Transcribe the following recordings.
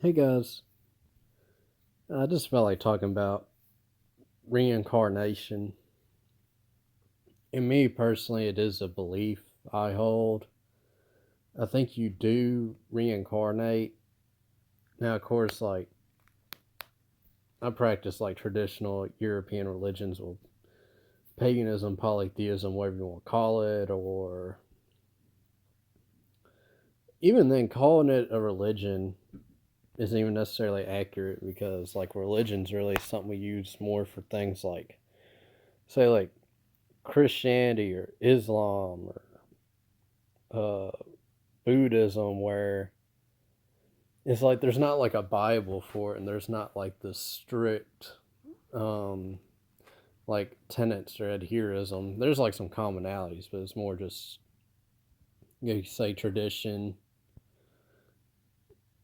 Hey guys, I just felt like talking about reincarnation. And me personally, it is a belief I hold. I think you do reincarnate. Now, of course, like I practice like traditional European religions or paganism, polytheism, whatever you want to call it, or even then, calling it a religion isn't even necessarily accurate because like religion's really something we use more for things like, say, like Christianity or Islam or Buddhism, where it's like there's not like a Bible for it, and there's not like the strict um, like tenets or adherism. There's like some commonalities, but it's more just you say tradition,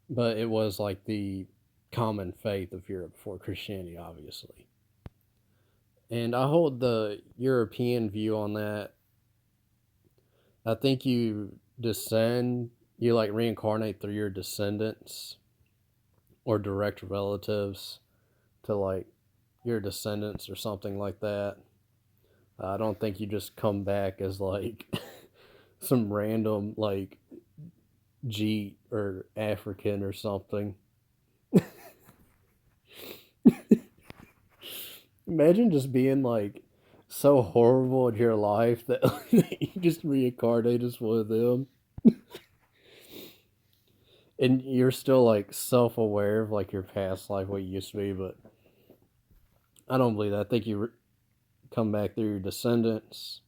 but it was like the common faith of Europe before Christianity, obviously. And I hold the European view on that. I think you like reincarnate through your descendants or direct relatives to like your descendants or something like that. I don't think you just come back as like some random like Jeet or African or something. Imagine just being like so horrible in your life that you just reincarnate as one of them. And you're still like self aware of like your past life, what you used to be, but I don't believe that. I think come back through your descendants.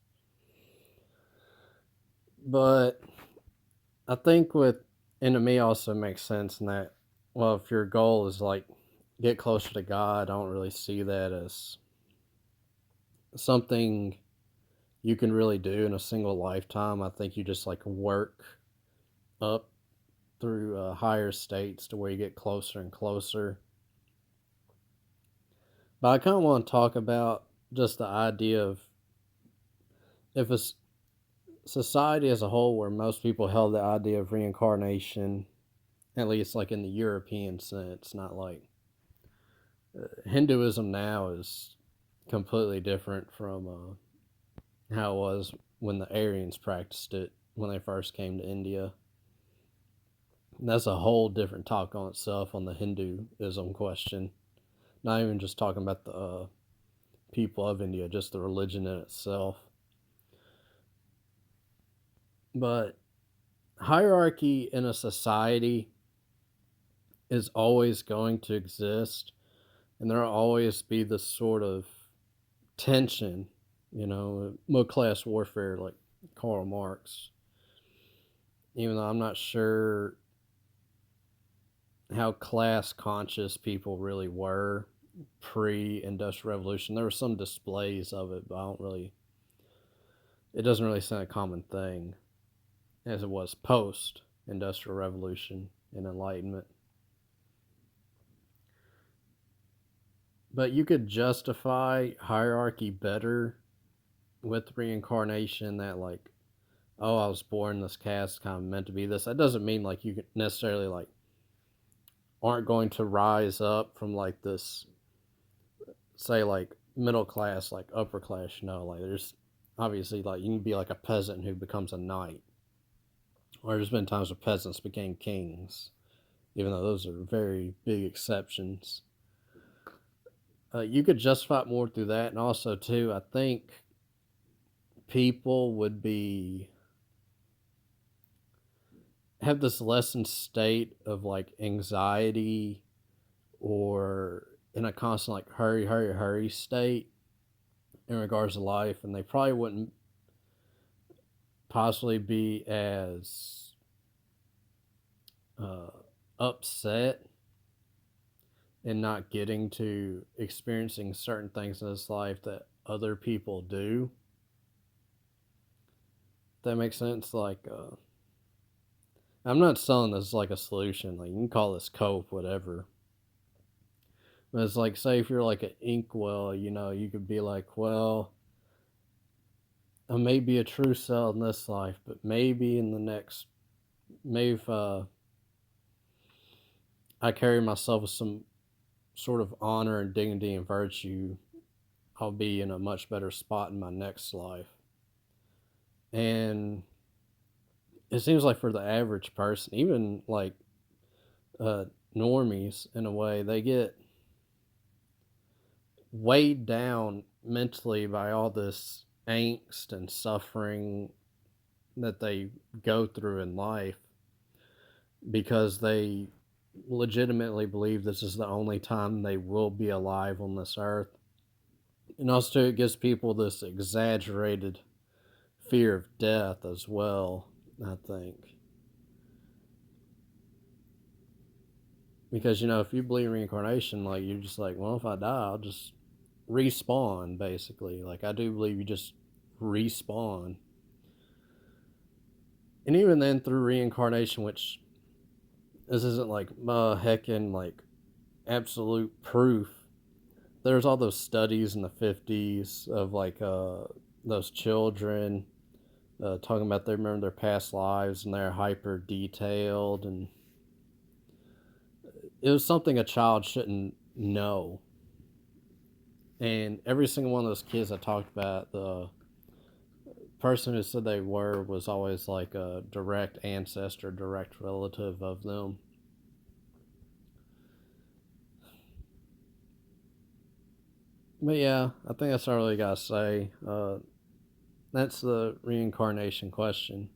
But I think and to me also makes sense in that, well, if your goal is like get closer to God, I don't really see that as something you can really do in a single lifetime. I think you just like work up through higher states to where you get closer and closer. But I kind of want to talk about just the idea of if a society as a whole where most people held the idea of reincarnation, at least like in the European sense, not like Hinduism now is completely different from how it was when the Aryans practiced it when they first came to India. And that's a whole different talk on itself on the Hinduism question. Not even just talking about the people of India, just the religion in itself. But hierarchy in a society is always going to exist, and there'll always be this sort of tension, middle class warfare, like Karl Marx. Even though I'm not sure how class conscious people really were pre-industrial revolution. There were some displays of it, but I don't really. It doesn't really seem a common thing as it was post-industrial revolution and enlightenment. But you could justify hierarchy better with reincarnation. That like, oh, I was born in this caste, kind of meant to be this. That doesn't mean like you necessarily like aren't going to rise up from like this, say, like middle class, like upper class. Like there's obviously like you can be like a peasant who becomes a knight, or there's been times where peasants became kings, even though those are very big exceptions. You could justify it more through that, and also too, I think people would be have this lessened state of like anxiety or in a constant like hurry, hurry, hurry state in regards to life, and they probably wouldn't possibly be as uh, upset in not getting to experiencing certain things in this life that other people do. That makes sense. Like, I'm not selling this like a solution. Like, you can call this cope, whatever. But it's like, say, if you're like an inkwell, you could be like, well, I may be a true self in this life, but maybe in the next, maybe if I carry myself with some sort of honor and dignity and virtue, I'll be in a much better spot in my next life. And it seems like for the average person, even like uh, normies in a way, they get weighed down mentally by all this angst and suffering that they go through in life because they legitimately believe this is the only time they will be alive on this earth. And also, it gives people this exaggerated fear of death as well, I think. Because, if you believe in reincarnation, like, you're just like, well, if I die, I'll just respawn, basically. Like, I do believe you just respawn. And even then, through reincarnation, which this isn't like heckin' like absolute proof. There's all those studies in the 50s of like those children talking about they remember their past lives and they're hyper detailed, and it was something a child shouldn't know. And every single one of those kids I talked about, the person who said they were was always like a direct ancestor, direct relative of them. But yeah, I think that's all I really gotta say. That's the reincarnation question.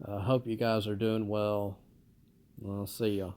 I hope you guys are doing well. I'll see ya.